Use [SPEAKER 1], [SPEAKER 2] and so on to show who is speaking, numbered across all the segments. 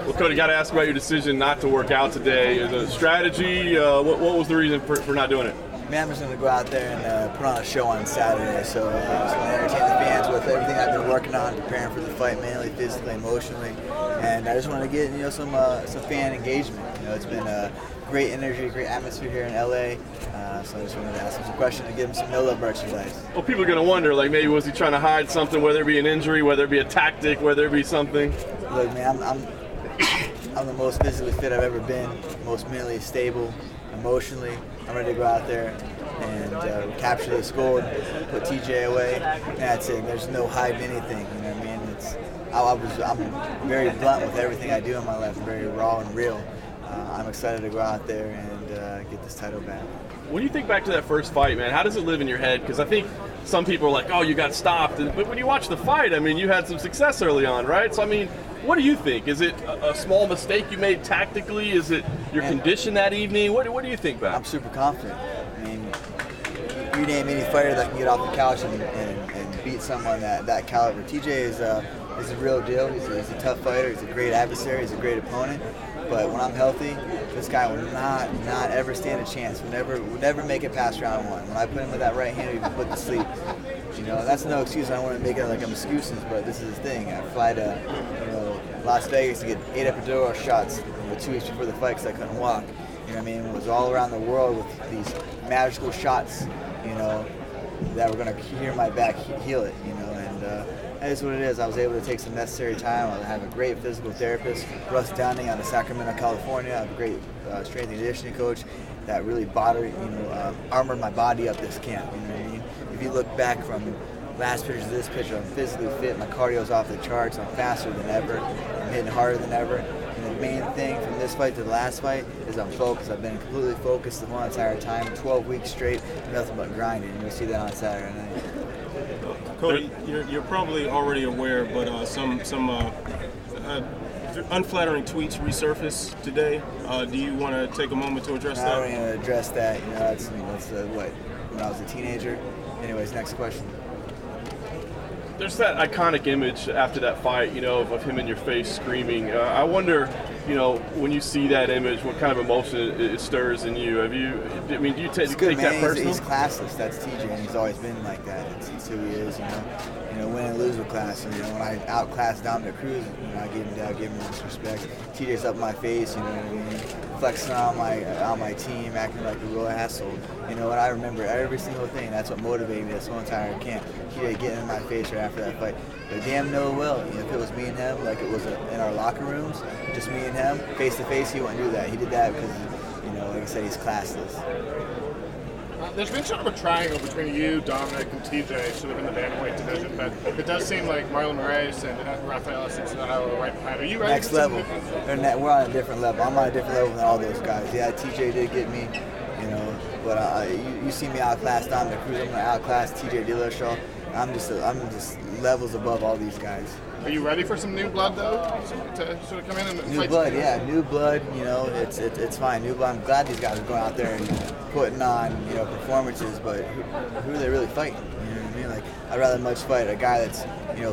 [SPEAKER 1] Well, Cody, got to ask about your decision not to work out today. Is it a strategy? What was the reason for not doing it?
[SPEAKER 2] Man, I'm just going to go out there and put on a show on Saturday. So I'm just going to entertain the fans with everything I've been working on, preparing for the fight, mentally, physically, emotionally. And I just want to get some fan engagement. It's been a great energy, great atmosphere here in LA. So I just wanted to ask him some questions and give him some no-love merchandise.
[SPEAKER 1] Well, people are going to wonder, like, maybe was he trying to hide something, whether it be an injury, whether it be a tactic, whether it be something?
[SPEAKER 2] Look, man, I'm the most physically fit I've ever been, most mentally stable, emotionally. I'm ready to go out there and capture this gold, put TJ away, and that's it. There's no hiding anything, you know what I mean? I'm very blunt with everything I do in my life, very raw and real. I'm excited to go out there and get this title back.
[SPEAKER 1] When you think back to that first fight, man, how does it live in your head? Because I think some people are like, oh, you got stopped. But when you watch the fight, I mean, you had some success early on, right? So, I mean, what do you think? Is it a small mistake you made tactically? Is it your condition that evening? What do you think back?
[SPEAKER 2] I'm super confident. I mean, you name any fighter that can get off the couch and beat someone that caliber. TJ is a real deal. He's a tough fighter. He's a great adversary. He's a great opponent. But when I'm healthy, this guy will not ever stand a chance. Would never make it past round one. When I put him with that right hand, he'd be put to sleep. That's no excuse. I don't want to make it like I'm excuses, but this is the thing. I fly to Las Vegas to get 8 epidural shots 2 weeks before the fight because I couldn't walk. You know what I mean? It was all around the world with these magical shots, that were going to heal my back, heal it, and that is what it is. I was able to take some necessary time. I have a great physical therapist, Russ Downing out of Sacramento, California. I have a great strength and conditioning coach that really armored my body up this camp. You know what I mean? If you look back from last picture to this picture, I'm physically fit. My cardio's off the charts. I'm faster than ever. I'm hitting harder than ever. And the main thing from this fight to the last fight is I'm focused. I've been completely focused the whole entire time, 12 weeks straight, nothing but grinding. And you'll see that on Saturday night.
[SPEAKER 3] Cody, you're probably already aware, but some unflattering tweets resurfaced today. Do you want to take a moment to address that?
[SPEAKER 2] I don't even address that. That's what, when I was a teenager. Anyways, next question.
[SPEAKER 1] There's that iconic image after that fight, of him in your face screaming. I wonder, when you see that image, what kind of emotion it stirs in you? Do you take that personal?
[SPEAKER 2] He's classless. That's TJ, and he's always been like that. It's who he is, win and lose with class. When I outclass Dominic Cruz, I give him down, give him disrespect. TJ's up in my face, flexing on my team, acting like a real asshole. And I remember every single thing. That's what motivated me this whole entire camp. TJ getting in my face right after that fight. But damn no well, if it was me and him, like it was in our locker rooms, just me and him, face to face, he wouldn't do that. He did that because, like I said, he's classless.
[SPEAKER 4] There's been sort of a triangle between you, Dominic, and TJ, sort of in the bantamweight division, but it does seem like Marlon Moraes and Rafael Assunção are right behind. Are you ready?
[SPEAKER 2] Next level. We're on a different level. I'm on a different level than all those guys. Yeah, TJ did get me, but you see me outclass Dominic Cruz. I'm going to outclass TJ Dillashaw. I'm just levels above all these guys.
[SPEAKER 4] Are you ready for some new blood though, to sort of come in and
[SPEAKER 2] new
[SPEAKER 4] fight?
[SPEAKER 2] Blood, yeah, new blood. It's fine. New blood. I'm glad these guys are going out there and putting on performances, but who are they really fighting? You know what I mean? Like I'd rather much fight a guy that's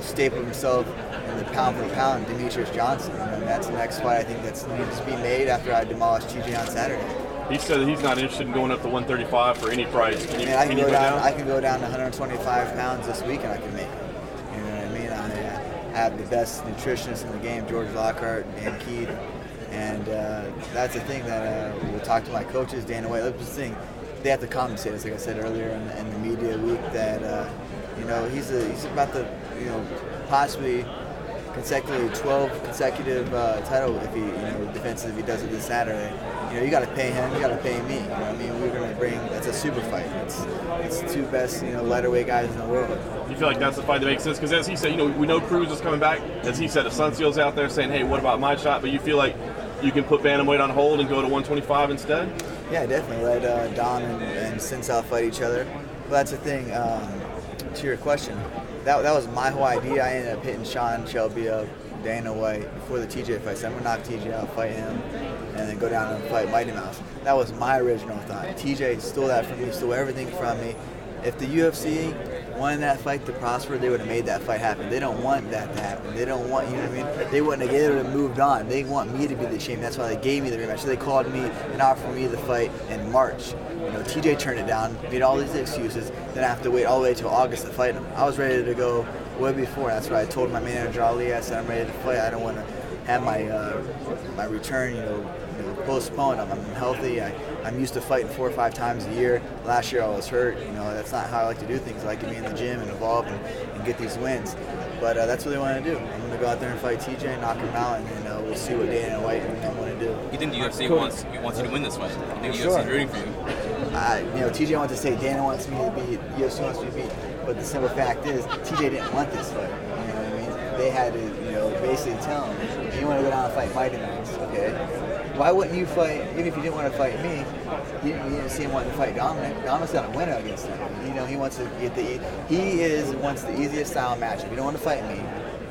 [SPEAKER 2] stapled himself in the pound for pound, Demetrius Johnson. That's the next fight I think that's needs to be made after I demolish TJ on Saturday.
[SPEAKER 1] He said that he's not interested in going up to 135 for any price.
[SPEAKER 2] I can go down to 125 pounds this week and I can make it. You know what I mean? I have the best nutritionist in the game, George Lockhart and Keith. And that's the thing that we'll talk to my coaches, Dana White. That's the thing. They have to compensate us, like I said earlier in the media week, that he's about to possibly consecutively 12 consecutive title if he defenses if he does it this Saturday. You got to pay him, you got to pay me. We're going to bring. That's a super fight. It's the two best lighterweight guys in the world.
[SPEAKER 1] You feel like that's the fight that makes sense? Because as he said, we know Cruz is coming back. As he said, Assuncio's out there saying, hey, what about my shot? But you feel like you can put bantamweight on hold and go to 125 instead?
[SPEAKER 2] Yeah, definitely. Let Don and Sinsal fight each other. But that's the thing. To your question, that was my whole idea. I ended up hitting Sean Shelby up, Dana White before the TJ fight. So I'm gonna knock TJ out, fight him, and then go down and fight Mighty Mouse. That was my original thought. TJ stole that from me, stole everything from me. If the UFC wanted that fight to prosper, they would have made that fight happen. They don't want that to happen. They don't want, you know what I mean? They wouldn't have, they would have moved on. They want me to be the champion. That's why they gave me the rematch. So they called me and offered me the fight in March. You know, TJ turned it down, made all these excuses, then I have to wait all the way till August to fight him. I was ready to go way before. That's why I told my manager Ali, I said I'm ready to fight. I don't want to have my return, postponed. I'm healthy. I'm used to fighting 4 or 5 times a year. Last year I was hurt. You know, that's not how I like to do things. I like to be in the gym and evolve and get these wins. But that's what they want to do. I'm going to go out there and fight TJ, knock him out, and then we'll see what Dana White want to do.
[SPEAKER 5] You think the UFC wants you to win this fight? You think the UFC is rooting for you?
[SPEAKER 2] TJ wants to say Dana wants me to beat, UFC wants me to beat. But the simple fact is, TJ didn't want this fight. You know what I mean? They had to, basically tell him, you want to go down and fight Mighty Mouse, okay? Why wouldn't you fight, even if you didn't want to fight me, you didn't see him wanting to fight Dominic. Dominic's got a winner against him. He wants to get wants the easiest style matchup. You don't want to fight me.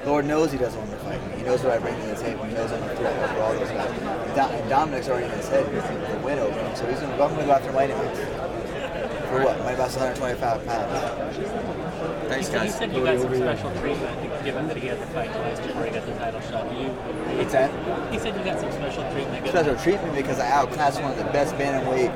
[SPEAKER 2] Lord knows he doesn't want to fight me. He knows what I bring to the table. He knows I'm a threat over all those guys. And Dominic's already in his head the win over him. So I'm going to go after Mighty Mouse. For what? Mighty Mouse is 125 pounds.
[SPEAKER 5] Thanks, guys.
[SPEAKER 6] He said you got some special treatment given that he had the fight last year where he got the title shot.
[SPEAKER 2] What's that?
[SPEAKER 6] He said you got some special treatment.
[SPEAKER 2] Special treatment because I outclassed one of the best bantamweight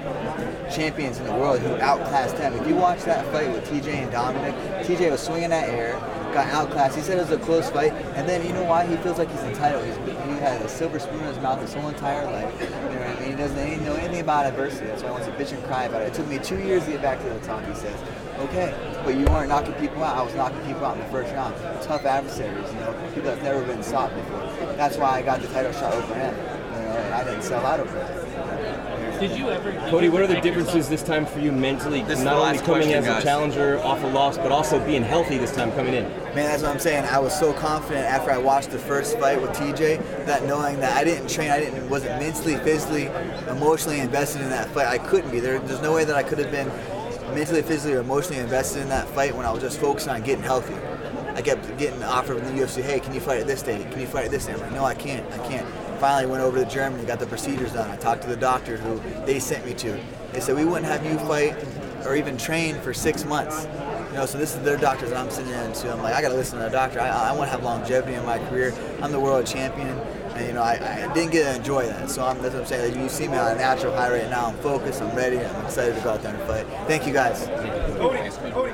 [SPEAKER 2] champions in the world who outclassed him. If you watch that fight with TJ and Dominic, TJ was swinging that air, got outclassed. He said it was a close fight, and then you know why? He feels like he's entitled. He had a silver spoon in his mouth his whole entire life. You know what I mean? He doesn't know anything about adversity. That's why he wants to bitch and cry about it. It took me 2 years to get back to the top, he says. Okay, but you weren't knocking people out. I was knocking people out in the first round. Tough adversaries, people that have never been stopped before. That's why I got the title shot over him, and I didn't sell out over him.
[SPEAKER 6] Did you ever?
[SPEAKER 7] Cody, what are the differences this time for you mentally? Not only coming as a challenger off a loss, but also being healthy this time coming in.
[SPEAKER 2] Man, that's what I'm saying. I was so confident after I watched the first fight with TJ that knowing that I didn't train, wasn't mentally, physically, emotionally invested in that fight. I couldn't be. There's no way that I could have been mentally, physically, or emotionally invested in that fight when I was just focused on getting healthy. I kept getting offered from the UFC, hey, can you fight at this day? Can you fight at this day? I'm like, no, I can't. Finally went over to Germany, got the procedures done. I talked to the doctor who they sent me to. They said, we wouldn't have you fight or even train for 6 months. So this is their doctors that I'm sitting in to. I'm like, I got to listen to the doctor. I want to have longevity in my career. I'm the world champion. And, I didn't get to enjoy that. So that's what I'm saying. You see me on a natural high right now. I'm focused. I'm ready. I'm excited to go out there and fight. Thank you, guys.
[SPEAKER 3] Cody.